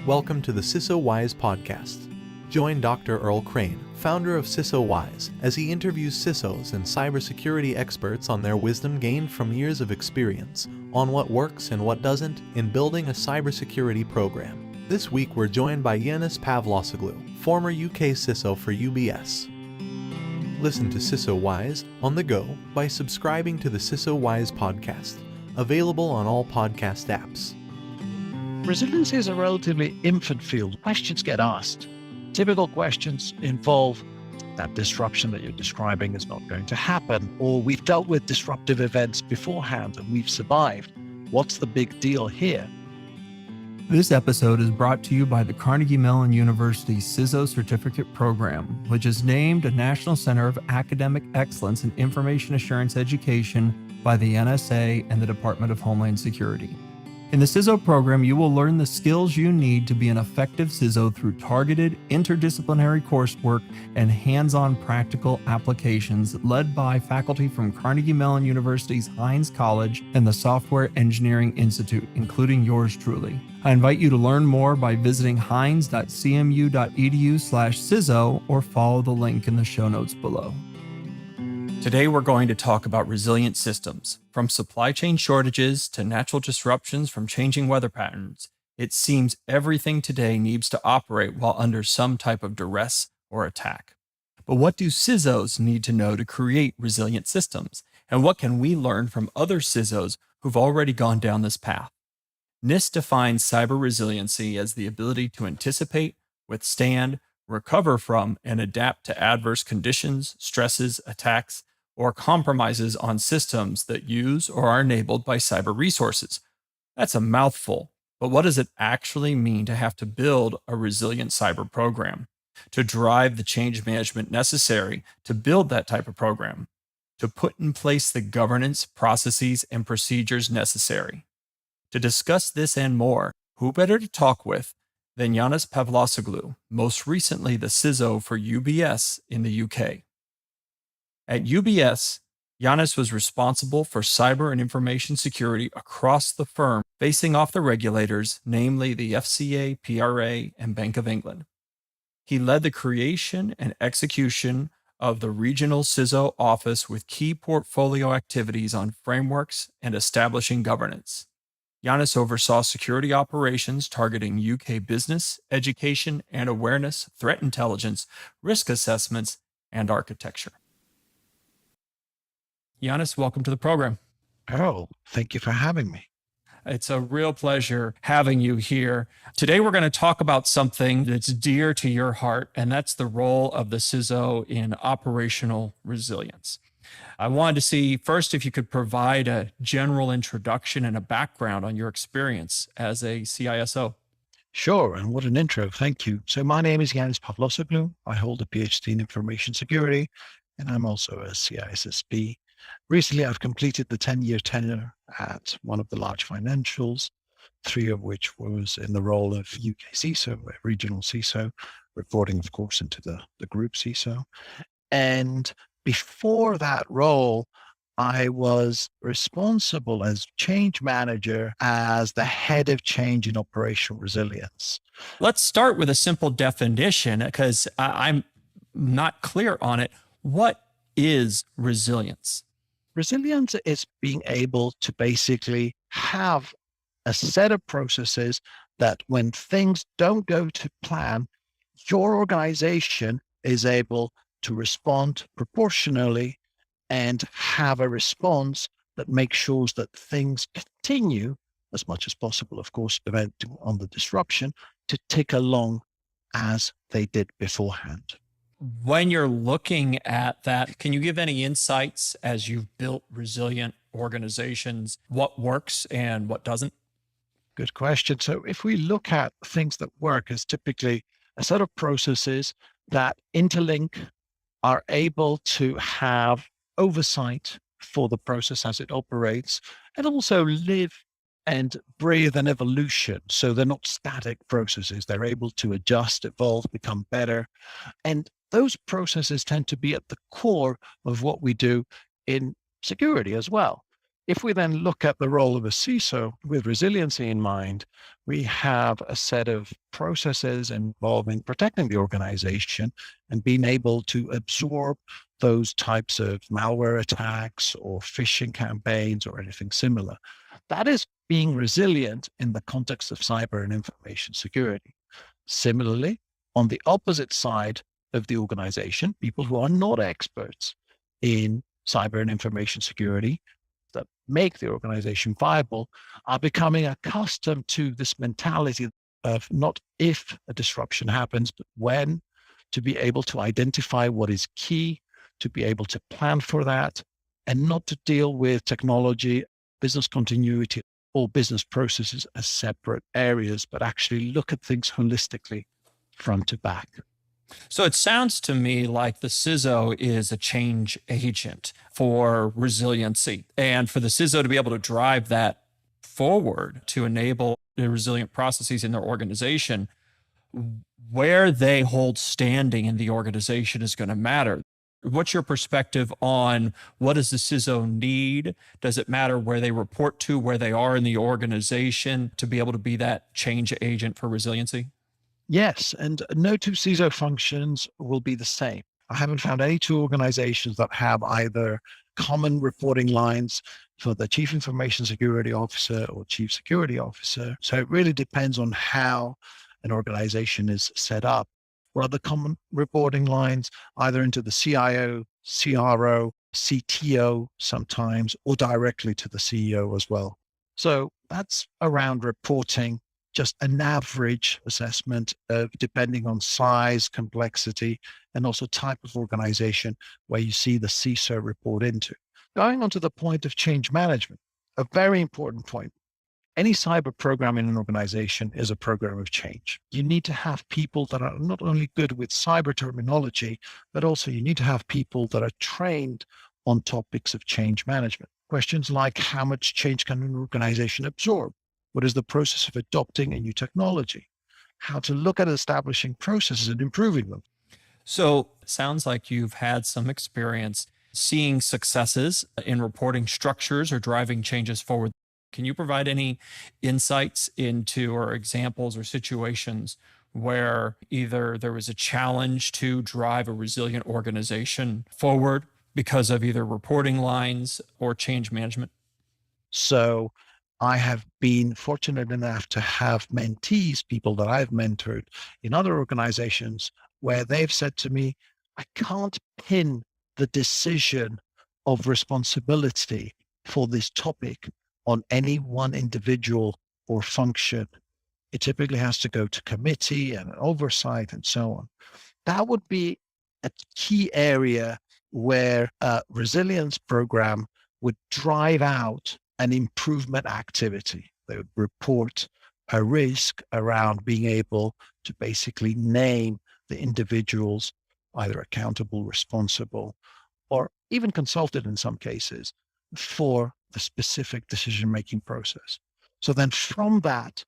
Welcome to the CISO Wise podcast. Join Dr. Earl Crane, founder of CISO Wise, as he interviews CISOs and cybersecurity experts on their wisdom gained from years of experience on what works and what doesn't in building a cybersecurity program. This week we're joined by Yiannis Pavlosoglou, former UK CISO for UBS. Listen to CISO Wise on the go by subscribing to the CISO Wise podcast, available on all podcast apps. Resiliency is a relatively infant field. Questions get asked. Typical questions involve that disruption that you're describing is not going to happen, or we've dealt with disruptive events beforehand and we've survived. What's the big deal here? This episode is brought to you by the Carnegie Mellon University CISO Certificate Program, which is named a National Center of Academic Excellence in Information Assurance Education by the NSA and the Department of Homeland Security. In the CISO program, you will learn the skills you need to be an effective CISO through targeted, interdisciplinary coursework and hands-on practical applications led by faculty from Carnegie Mellon University's Heinz College and the Software Engineering Institute, including yours truly. I invite you to learn more by visiting heinz.cmu.edu/CISO or follow the link in the show notes below. Today, we're going to talk about resilient systems. From supply chain shortages to natural disruptions from changing weather patterns, it seems everything today needs to operate while under some type of duress or attack. But what do CISOs need to know to create resilient systems? And what can we learn from other CISOs who've already gone down this path? NIST defines cyber resiliency as the ability to anticipate, withstand, recover from, and adapt to adverse conditions, stresses, attacks, or compromises on systems that use or are enabled by cyber resources. That's a mouthful, but what does it actually mean to have to build a resilient cyber program, to drive the change management necessary to build that type of program, to put in place the governance, processes, and procedures necessary? To discuss this and more, who better to talk with than Yiannis Pavlosoglou, most recently the CISO for UBS in the UK. At UBS, Yiannis was responsible for cyber and information security across the firm, facing off the regulators, namely the FCA, PRA, and Bank of England. He led the creation and execution of the regional CISO office with key portfolio activities on frameworks and establishing governance. Yiannis oversaw security operations targeting UK business, education and awareness, threat intelligence, risk assessments, and architecture. Yiannis, welcome to the program. Earl, thank you for having me. It's a real pleasure having you here. Today, we're going to talk about something that's dear to your heart, and that's the role of the CISO in operational resilience. I wanted to see first if you could provide a general introduction and a background on your experience as a CISO. Sure, and what an intro. Thank you. So my name is Yiannis Pavlosoglou. I hold a PhD in information security, and I'm also a CISSP. Recently, I've completed the 10-year tenure at one of the large financials, 3 of which was in the role of UK CISO, a regional CISO, reporting, of course, into the group CISO. And before that role, I was responsible as change manager as the head of change in operational resilience. Let's start with a simple definition because I'm not clear on it. What is resilience? Resilience is being able to basically have a set of processes that when things don't go to plan, your organization is able to respond proportionally and have a response that makes sure that things continue as much as possible, of course, depending on the disruption, to tick along as they did beforehand. When you're looking at that, can you give any insights as you've built resilient organizations, what works and what doesn't? Good question. So if we look at things that work as typically a set of processes that interlink, are able to have oversight for the process as it operates, and also live and breathe an evolution. So they're not static processes. They're able to adjust, evolve, become better. And those processes tend to be at the core of what we do in security as well. If we then look at the role of a CISO with resiliency in mind, we have a set of processes involving protecting the organization and being able to absorb those types of malware attacks or phishing campaigns or anything similar. That is being resilient in the context of cyber and information security. Similarly, on the opposite side of the organization, people who are not experts in cyber and information security that make the organization viable are becoming accustomed to this mentality of not if a disruption happens, but when, to be able to identify what is key, to be able to plan for that, and not to deal with technology, business continuity, or business processes as separate areas, but actually look at things holistically front to back. So it sounds to me like the CISO is a change agent for resiliency, and for the CISO to be able to drive that forward to enable the resilient processes in their organization, where they hold standing in the organization is going to matter. What's your perspective on what does the CISO need? Does it matter where they report to, where they are in the organization to be able to be that change agent for resiliency? Yes, and no two CISO functions will be the same. I haven't found any two organizations that have either common reporting lines for the chief information security officer or chief security officer. So it really depends on how an organization is set up. Or other common reporting lines, either into the CIO, CRO, CTO sometimes, or directly to the CEO as well. So that's around reporting, just an average assessment of depending on size, complexity, and also type of organization where you see the CISO report into. Going on to the point of change management, a very important point. Any cyber program in an organization is a program of change. You need to have people that are not only good with cyber terminology, but also you need to have people that are trained on topics of change management. Questions like how much change can an organization absorb? What is the process of adopting a new technology? How to look at establishing processes and improving them. So it sounds like you've had some experience seeing successes in reporting structures or driving changes forward. Can you provide any insights into or examples or situations where either there was a challenge to drive a resilient organization forward because of either reporting lines or change management? So I have been fortunate enough to have mentees, people that I've mentored in other organizations, where they've said to me, I can't pin the decision of responsibility for this topic on any one individual or function. It typically has to go to committee and oversight and so on. That would be a key area where a resilience program would drive out an improvement activity. They would report a risk around being able to basically name the individuals either accountable, responsible, or even consulted in some cases for the specific decision-making process. So then from that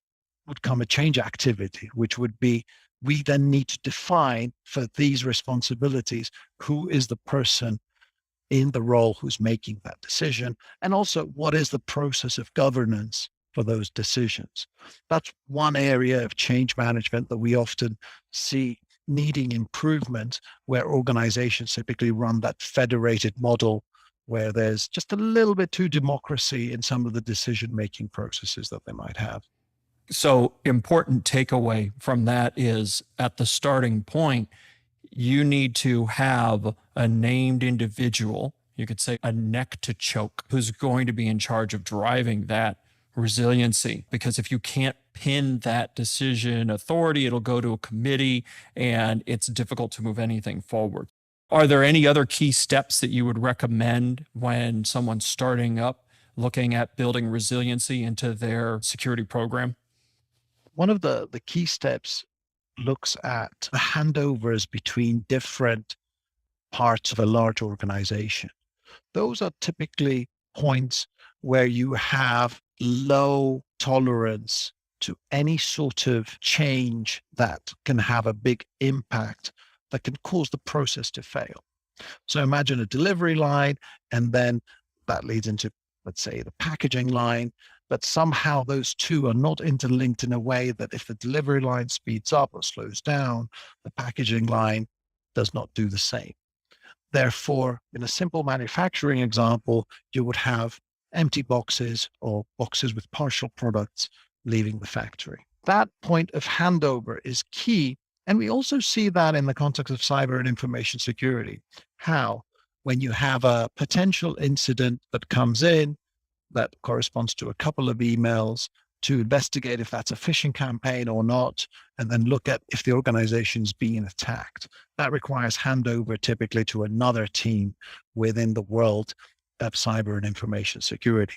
would come a change activity, which would be, we then need to define for these responsibilities, who is the person in the role who's making that decision, and also what is the process of governance for those decisions. That's one area of change management that we often see needing improvement, where organizations typically run that federated model where there's just a little bit too democracy in some of the decision-making processes that they might have. So important takeaway from that is at the starting point, you need to have a named individual, you could say a neck to choke, who's going to be in charge of driving that resiliency. Because if you can't pin that decision authority, it'll go to a committee and it's difficult to move anything forward. Are there any other key steps that you would recommend when someone's starting up looking at building resiliency into their security program? One of the key steps looks at the handovers between different parts of a large organization. Those are typically points where you have low tolerance to any sort of change that can have a big impact that can cause the process to fail. So imagine a delivery line, and then that leads into let's say the packaging line, but somehow those two are not interlinked in a way that if the delivery line speeds up or slows down, the packaging line does not do the same. Therefore, in a simple manufacturing example, you would have empty boxes or boxes with partial products leaving the factory. That point of handover is key. And we also see that in the context of cyber and information security. How, when you have a potential incident that comes in that corresponds to a couple of emails, to investigate if that's a phishing campaign or not, and then look at if the organization's being attacked. That requires handover typically to another team within the world of cyber and information security.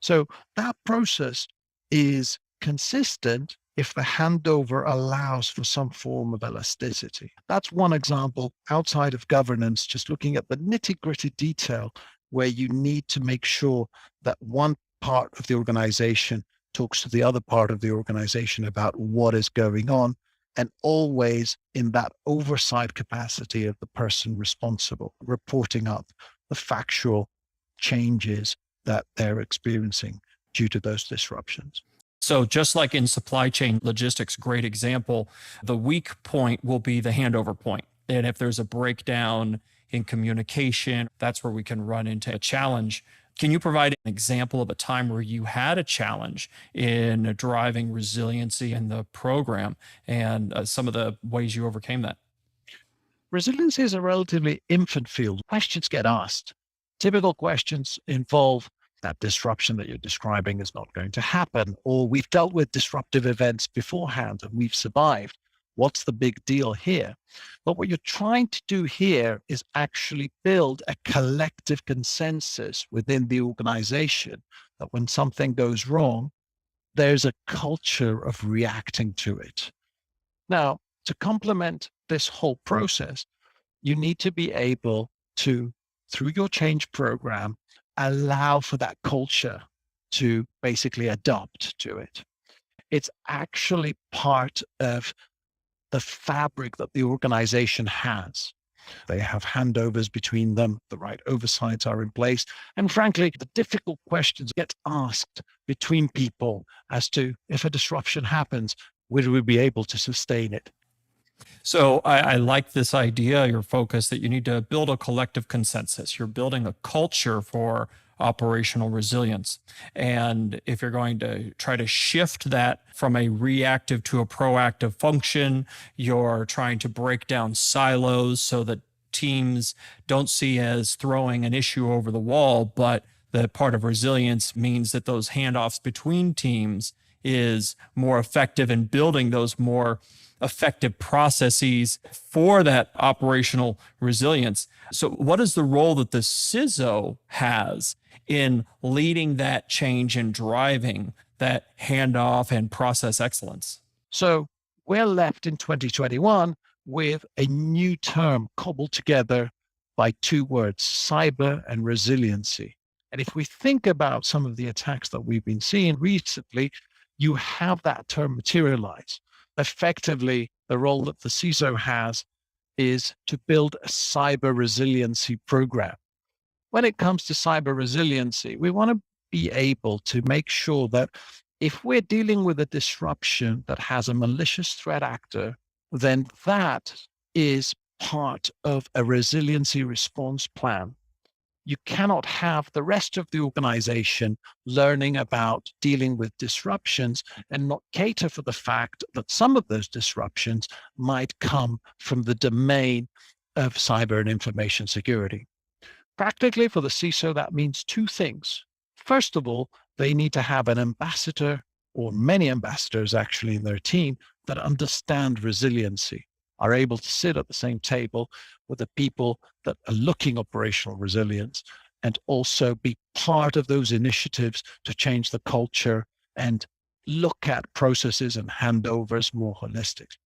So that process is consistent if the handover allows for some form of elasticity. That's one example outside of governance, just looking at the nitty-gritty detail where you need to make sure that one part of the organization talks to the other part of the organization about what is going on, and always in that oversight capacity of the person responsible, reporting up the factual changes that they're experiencing due to those disruptions. So just like in supply chain logistics, great example, the weak point will be the handover point. And if there's a breakdown in communication, that's where we can run into a challenge. Can you provide an example of a time where you had a challenge in driving resiliency in the program and some of the ways you overcame that? Resiliency is a relatively infant field. Questions get asked. Typical questions involve that disruption that you're describing is not going to happen, or we've dealt with disruptive events beforehand and we've survived. What's the big deal here? But what you're trying to do here is actually build a collective consensus within the organization that when something goes wrong, there's a culture of reacting to it. Now, to complement this whole process, you need to be able to, through your change program, allow for that culture to basically adopt to it. It's actually part of the fabric that the organization has. They have handovers between them, the right oversights are in place. And frankly, the difficult questions get asked between people as to if a disruption happens, will we be able to sustain it? So I like this idea, your focus that you need to build a collective consensus. You're building a culture for operational resilience. And if you're going to try to shift that from a reactive to a proactive function, you're trying to break down silos so that teams don't see as throwing an issue over the wall, but the part of resilience means that those handoffs between teams is more effective in building those more effective processes for that operational resilience. So what is the role that the CISO has in leading that change and driving that handoff and process excellence? So we're left in 2021 with a new term cobbled together by two words, cyber and resiliency. And if we think about some of the attacks that we've been seeing recently, you have that term materialize. Effectively, the role that the CISO has is to build a cyber resiliency program. When it comes to cyber resiliency, we want to be able to make sure that if we're dealing with a disruption that has a malicious threat actor, then that is part of a resiliency response plan. You cannot have the rest of the organization learning about dealing with disruptions and not cater for the fact that some of those disruptions might come from the domain of cyber and information security. Practically for the CISO, that means two things. First of all, they need to have an ambassador or many ambassadors actually in their team that understand resiliency, are able to sit at the same table with the people that are looking operational resilience and also be part of those initiatives to change the culture and look at processes and handovers more holistically.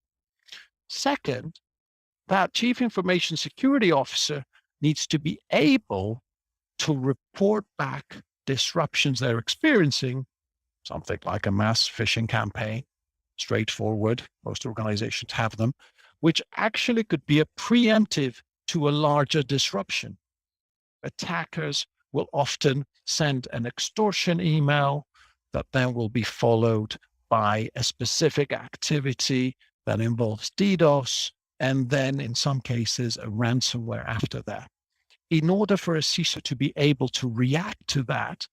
Second, that chief information security officer needs to be able to report back disruptions they're experiencing, something like a mass phishing campaign, straightforward, most organizations have them, which actually could be a preemptive to a larger disruption. Attackers will often send an extortion email that then will be followed by a specific activity that involves DDoS, and then in some cases, a ransomware after that. In order for a CISO to be able to react to that,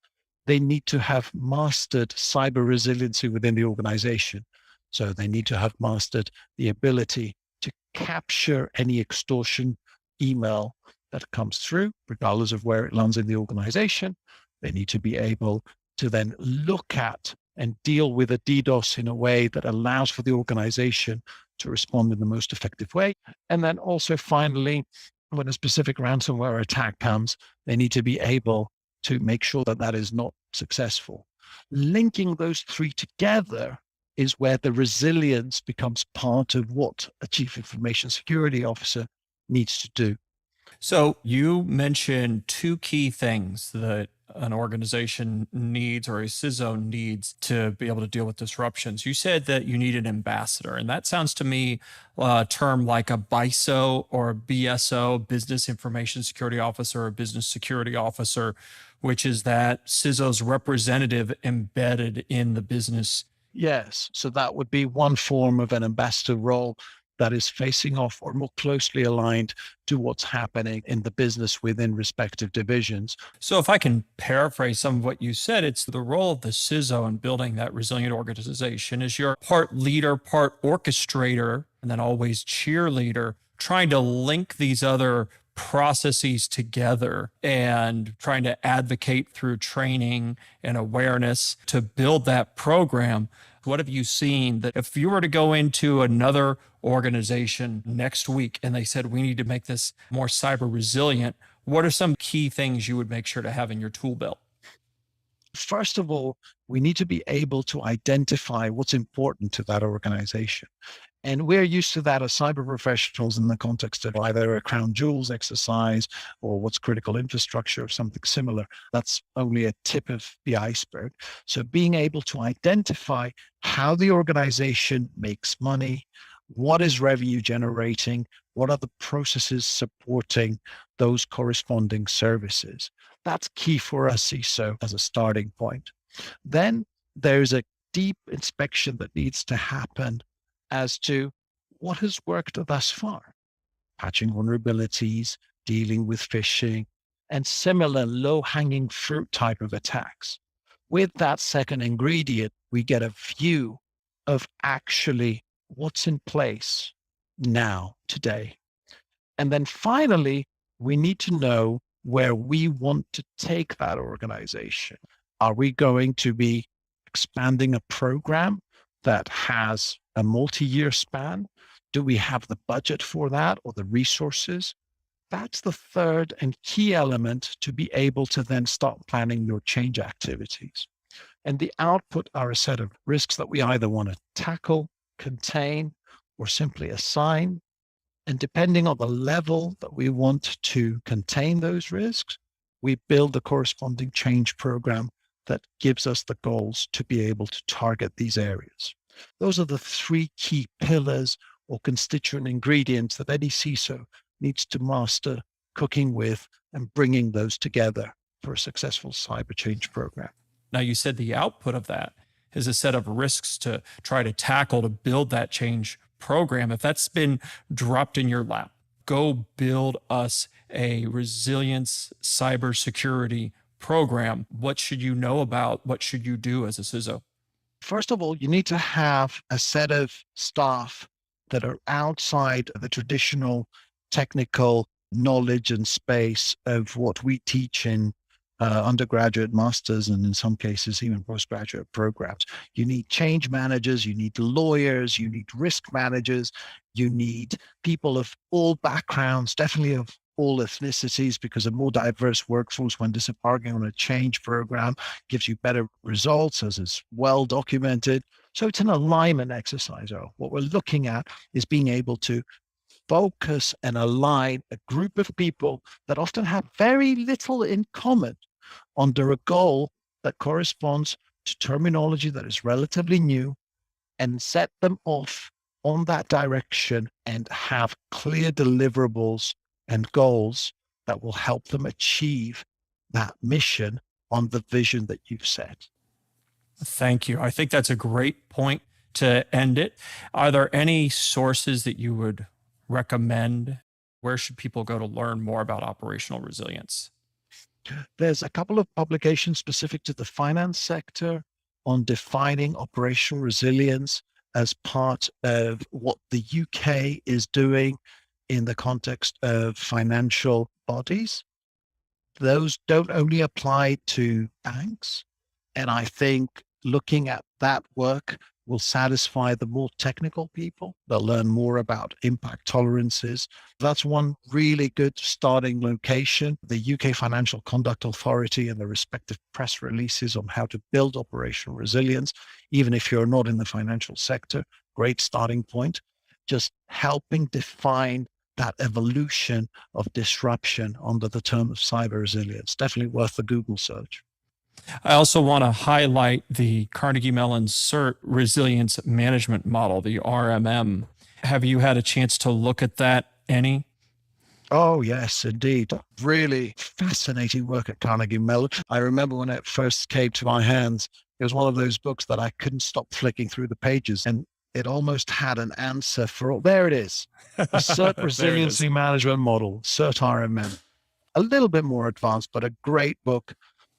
they need to have mastered cyber resiliency within the organization. So they need to have mastered the ability to capture any extortion email that comes through, regardless of where it lands in the organization. They need to be able to then look at and deal with a DDoS in a way that allows for the organization to respond in the most effective way. And then also finally, when a specific ransomware attack comes, they need to be able to make sure that that is not successful. Linking those three together is where the resilience becomes part of what a chief information security officer needs to do. So you mentioned two key things that an organization needs or a CISO needs to be able to deal with disruptions. You said that you need an ambassador, and that sounds to me a term like a BISO or a BSO, Business Information Security Officer or Business Security Officer, which is that CISO's representative embedded in the business. Yes, so that would be one form of an ambassador role that is facing off or more closely aligned to what's happening in the business within respective divisions. So if I can paraphrase some of what you said, it's the role of the CISO in building that resilient organization is you're part leader, part orchestrator, and then always cheerleader, trying to link these other processes together and trying to advocate through training and awareness to build that program. What have you seen that if you were to go into another organization next week and they said, we need to make this more cyber resilient, what are some key things you would make sure to have in your tool belt? First of all, we need to be able to identify what's important to that organization. And we're used to that as cyber professionals in the context of either a crown jewels exercise or what's critical infrastructure or something similar. That's only a tip of the iceberg. So being able to identify how the organization makes money, what is revenue generating, what are the processes supporting those corresponding services. That's key for a CISO as a starting point. Then there's a deep inspection that needs to happen as to what has worked thus far. Patching vulnerabilities, dealing with phishing, and similar low-hanging fruit type of attacks. With that second ingredient, we get a view of actually what's in place now, today. And then finally, we need to know where we want to take that organization. Are we going to be expanding a program that has a multi-year span? Do we have the budget for that or the resources? That's the third and key element to be able to then start planning your change activities. And the output are a set of risks that we either want to tackle, contain, or simply assign. And depending on the level that we want to contain those risks, we build the corresponding change program that gives us the goals to be able to target these areas. Those are the three key pillars or constituent ingredients that any CISO needs to master cooking with and bringing those together for a successful cyber change program. Now, you said the output of that is a set of risks to try to tackle to build that change program. If that's been dropped in your lap, go build us a resilience cybersecurity program. What should you know about? What should you do as a CISO? First of all, you need to have a set of staff that are outside the traditional technical knowledge and space of what we teach in undergraduate, masters, and in some cases, even postgraduate programs. You need change managers, you need lawyers, you need risk managers, you need people of all backgrounds, definitely of all ethnicities, because a more diverse workforce when disembarking on a change program gives you better results, as is well documented. So it's an alignment exercise. What we're looking at is being able to focus and align a group of people that often have very little in common under a goal that corresponds to terminology that is relatively new, and set them off on that direction and have clear deliverables and goals that will help them achieve that mission on the vision that you've set. Thank you. I think that's a great point to end it. Are there any sources that you would recommend? Where should people go to learn more about operational resilience? There's a couple of publications specific to the finance sector on defining operational resilience as part of what the UK is doing in the context of financial bodies. Those don't only apply to banks. And I think looking at that work will satisfy the more technical people. They'll learn more about impact tolerances. That's one really good starting location. The UK Financial Conduct Authority and the respective press releases on how to build operational resilience, even if you're not in the financial sector, great starting point. Just helping define that evolution of disruption under the term of cyber resilience. Definitely worth the Google search. I also want to highlight the Carnegie Mellon CERT Resilience Management Model, the RMM. Have you had a chance to look at that any? Oh, yes, indeed. Really fascinating work at Carnegie Mellon. I remember when it first came to my hands, it was one of those books that I couldn't stop flicking through the pages, and it almost had an answer for all. There it is. The CERT Resiliency Management Model, CERT RMM. A little bit more advanced, but a great book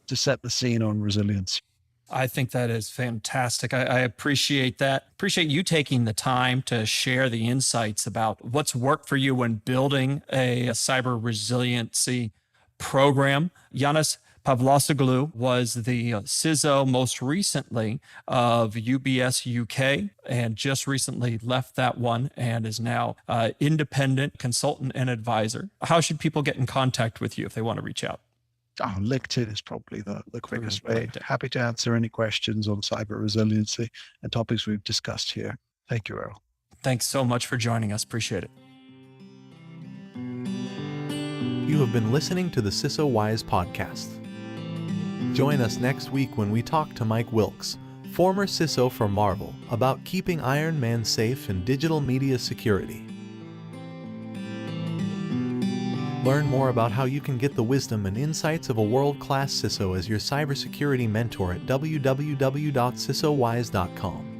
to set the scene on resilience. I think that is fantastic. I appreciate that. Appreciate you taking the time to share the insights about what's worked for you when building a cyber resiliency program. Yiannis Pavlosoglou was the CISO most recently of UBS UK and just recently left that one and is now independent consultant and advisor. How should people get in contact with you if they want to reach out? Oh, LinkedIn is probably the quickest way. Happy to answer any questions on cyber resiliency and topics we've discussed here. Thank you, Earl. Thanks so much for joining us. Appreciate it. You have been listening to the CISO Wise podcast. Join us next week when we talk to Mike Wilkes, former CISO for Marvel, about keeping Iron Man safe in digital media security. Learn more about how you can get the wisdom and insights of a world-class CISO as your cybersecurity mentor at www.cisowise.com.